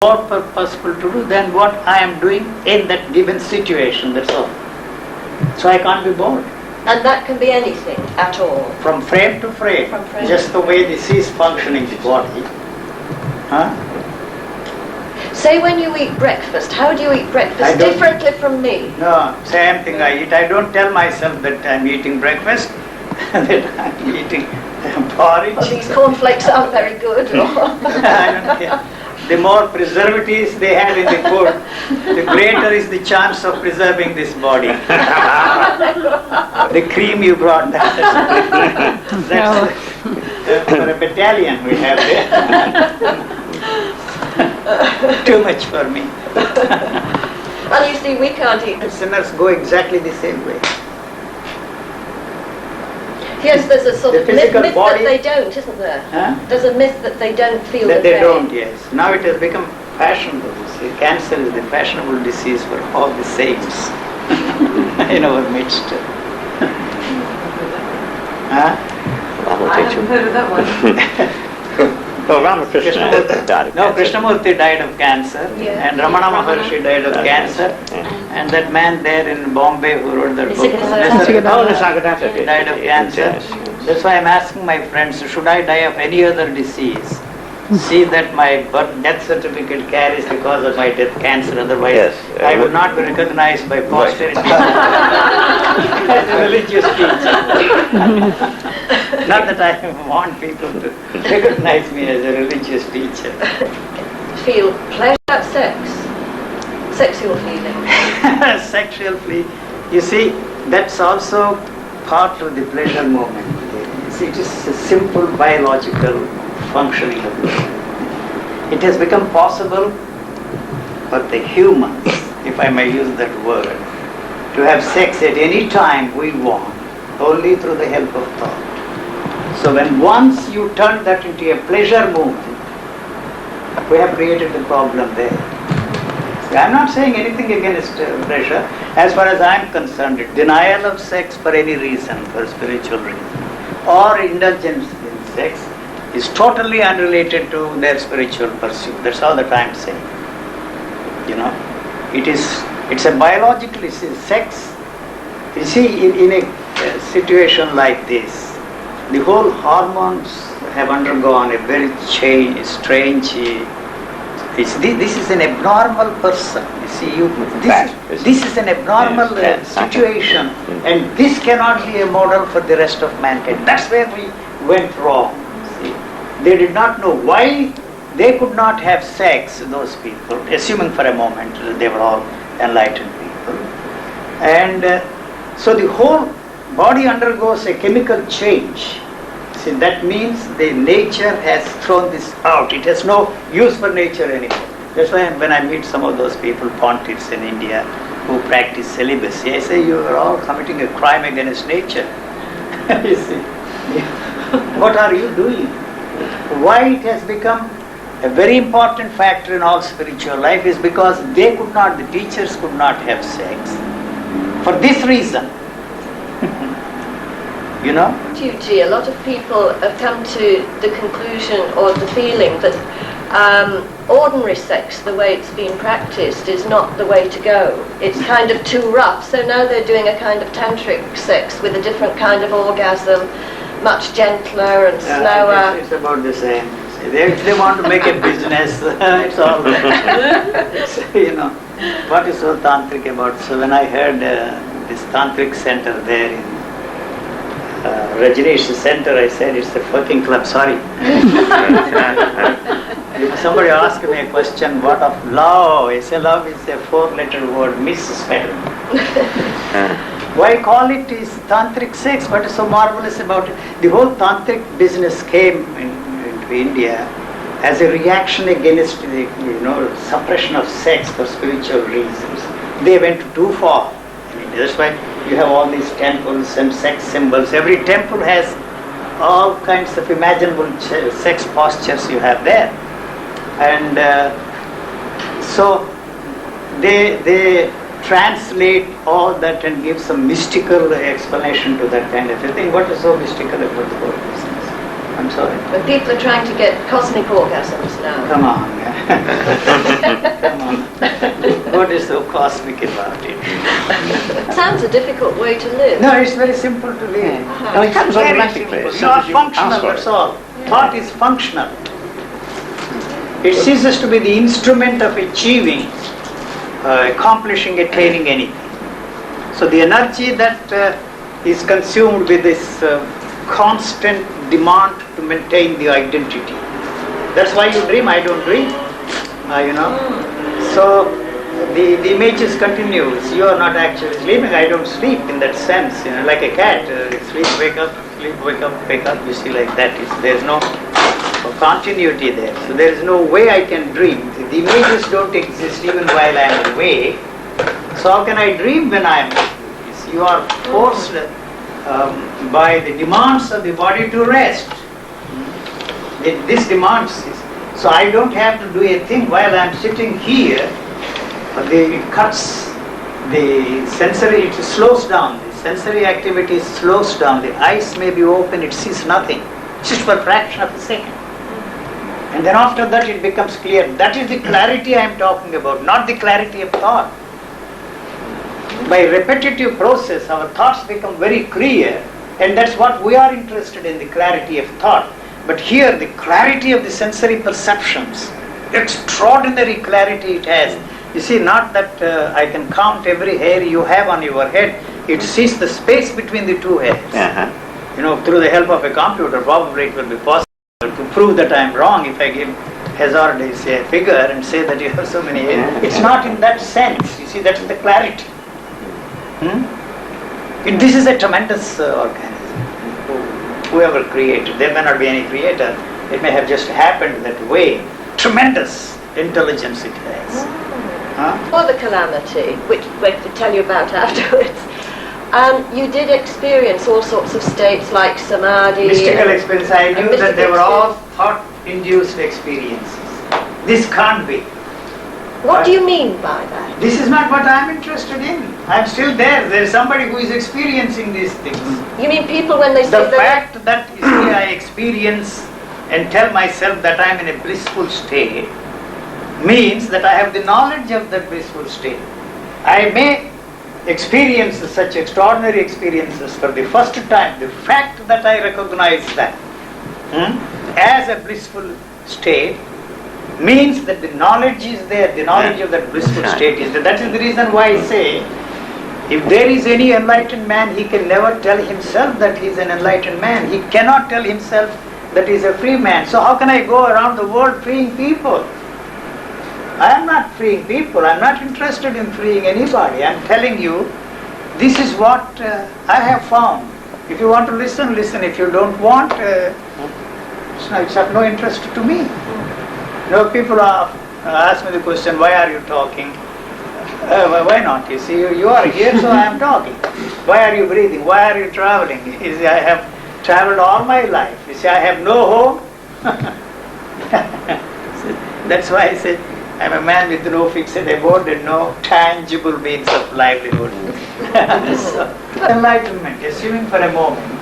more purposeful to do than what I am doing in that given situation, that's all. So I can't be bored. And that can be anything at all. From frame to frame, just the way this is functioning, the body. Say when you eat breakfast, how do you eat breakfast differently from me? No, same thing I eat. I don't tell myself that I'm eating breakfast, that I'm eating porridge. Well, these cornflakes aren't very good. I don't care. The more preservatives they have in the food, the greater is the chance of preserving this body. The cream you brought, that's for a battalion we have there. Too much for me. Well, you see, we can't eat. Sinners go exactly the same way. Yes, there's a sort of myth that body, they don't, isn't there? Huh? There's a myth that they don't feel that the they pain. don't, yes. Now it has become fashionable. See, cancer is the fashionable disease for all the saints in our midst. I haven't heard of that one. Oh, Ramakrishna died of cancer. No, Krishnamurti died of cancer, and Ramana Maharshi died of cancer, and that man there in Bombay who wrote that book, died of cancer. That's why I'm asking my friends, should I die of any other disease? See that my death certificate carries because of my death cancer, otherwise I would not be recognized by posterity as a religious teacher. Not that I want people to recognize me as a religious teacher. Feel pleasure at sex? Sexual feeling? Sexual feeling. You see, that's also part of the pleasure moment. See, it is a simple biological functioning of the body. It has become possible for the humans, if I may use that word, to have sex at any time we want, only through the help of thought. So when once you turn that into a pleasure movement, we have created a problem there. See, I'm not saying anything against pleasure. As far as I'm concerned, denial of sex for any reason, for spiritual reason, or indulgence in sex, is totally unrelated to their spiritual pursuit. That's all that I'm saying. You know, it's a biological issue. Sex, you see, in a situation like this, the whole hormones have undergone a very strange. This is an abnormal person. You see, this is an abnormal situation, and this cannot be a model for the rest of mankind. That's where we went wrong. See, they did not know why they could not have sex. Those people, assuming for a moment they were all enlightened people, and so the whole body undergoes a chemical change. See, that means the nature has thrown this out. It has no use for nature anymore. That's why when I meet some of those people, pontiffs in India, who practice celibacy, I say, you are all committing a crime against nature. You see, what are you doing? Why it has become a very important factor in all spiritual life is because they could not, the teachers could not have sex. For this reason. You know? G, a lot of people have come to the conclusion or the feeling that ordinary sex, the way it's been practiced, is not the way to go. It's kind of too rough. So now they're doing a kind of tantric sex with a different kind of orgasm, much gentler and slower. It's about the same. If they want to make a business, it's all you know. What is so tantric about? So when I heard this tantric center there in Rajneesh Center, I said it's a fucking club, sorry. If somebody asked me a question, what of love? I say love is a 4-letter word, misspelled. Why call it is tantric sex? What is so marvelous about it? The whole tantric business came into India as a reaction against the suppression of sex for spiritual reasons. They went too far. That's why you have all these temples and sex symbols. Every temple has all kinds of imaginable sex postures you have there. And so they translate all that and give some mystical explanation to that kind of a thing. What is so mystical about the whole business? I'm sorry. When people are trying to get cosmic orgasms now. Come on. Come on. What is so cosmic about it? Sounds a difficult way to live. No, it's very simple to live. No, it happens Very automatically. simple. As You soon are as you functional, ask for that's it. all. Thought is functional. It ceases to be the instrument of achieving, accomplishing, attaining anything. So the energy that is consumed with this constant demand to maintain the identity. That's why you dream, I don't dream. So the images continues. You are not actually sleeping, I don't sleep in that sense, like a cat. Sleep, wake up, wake up, you see, like that. There's no continuity there. So there is no way I can dream. The images don't exist even while I am awake. So how can I dream when I am awake? You are forced by the demands of the body to rest. This demands this. So I don't have to do a thing while I am sitting here. It cuts the sensory, it slows down. The sensory activity slows down. The eyes may be open, it sees nothing. Just for a fraction of a second. And then after that it becomes clear. That is the clarity I am talking about, not the clarity of thought. By repetitive process, our thoughts become very clear, and that's what we are interested in, the clarity of thought. But here, the clarity of the sensory perceptions, extraordinary clarity it has. You see, not that I can count every hair you have on your head, it sees the space between the two hairs. Through the help of a computer, probably it will be possible to prove that I am wrong if I give Hazard a figure and say that you have so many hairs. It's not in that sense. You see, that's the clarity. This is a tremendous organism. Whoever created, there may not be any creator, it may have just happened that way. Tremendous intelligence it has. For the calamity, which we could tell you about afterwards, you did experience all sorts of states like samadhi. Mystical experience, I knew that they were all thought-induced experiences. This can't be. What do you mean by that? This is not what I am interested in. I am still there. There is somebody who is experiencing these things. You mean people when they say the fact that I experience and tell myself that I am in a blissful state means that I have the knowledge of that blissful state. I may experience such extraordinary experiences for the first time. The fact that I recognize that as a blissful state means that the knowledge is there, the knowledge of that blissful state is there. That is the reason why I say, if there is any enlightened man, he can never tell himself that he is an enlightened man. He cannot tell himself that he is a free man. So how can I go around the world freeing people? I am not freeing people. I am not interested in freeing anybody. I am telling you, this is what I have found. If you want to listen, listen. If you don't want, it's of no interest to me. People ask me the question, why are you talking? Why not? You see, you are here, so I am talking. Why are you breathing? Why are you traveling? You see, I have traveled all my life. You see, I have no home. That's why I say, I am a man with no fixed abode and no tangible means of livelihood. So, enlightenment, assuming for a moment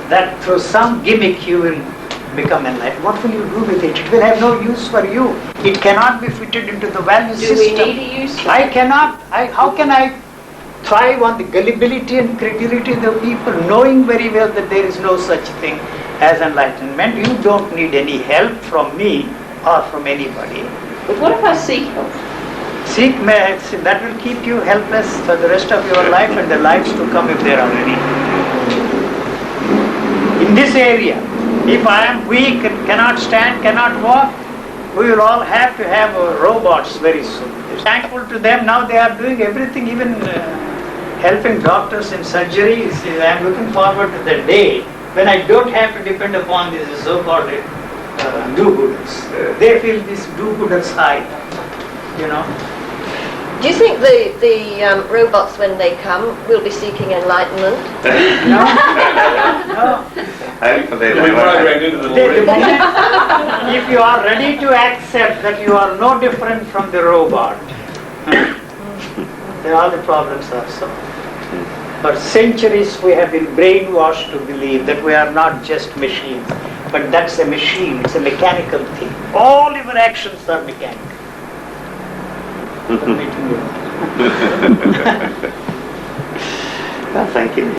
that through some gimmick you will become enlightened, what will you do with it? It will have no use for you. It cannot be fitted into the value system. Do we need a use for I cannot. How can I thrive on the gullibility and credulity of the people, knowing very well that there is no such thing as enlightenment? You don't need any help from me or from anybody. But what if I seek help? That will keep you helpless for the rest of your life and the lives to come if there are any. In this area, if I am weak and cannot stand, cannot walk, we will all have to have robots very soon. Thankful to them, now they are doing everything, even helping doctors in surgery. I am looking forward to the day when I don't have to depend upon these so-called do-gooders. They feel this do-gooders high, Do you think the robots, when they come, will be seeking enlightenment? No. If you are ready to accept that you are no different from the robot, then all the problems are solved. For centuries we have been brainwashed to believe that we are not just machines. But that's a machine, it's a mechanical thing. All your actions are mechanical. Well, thank you.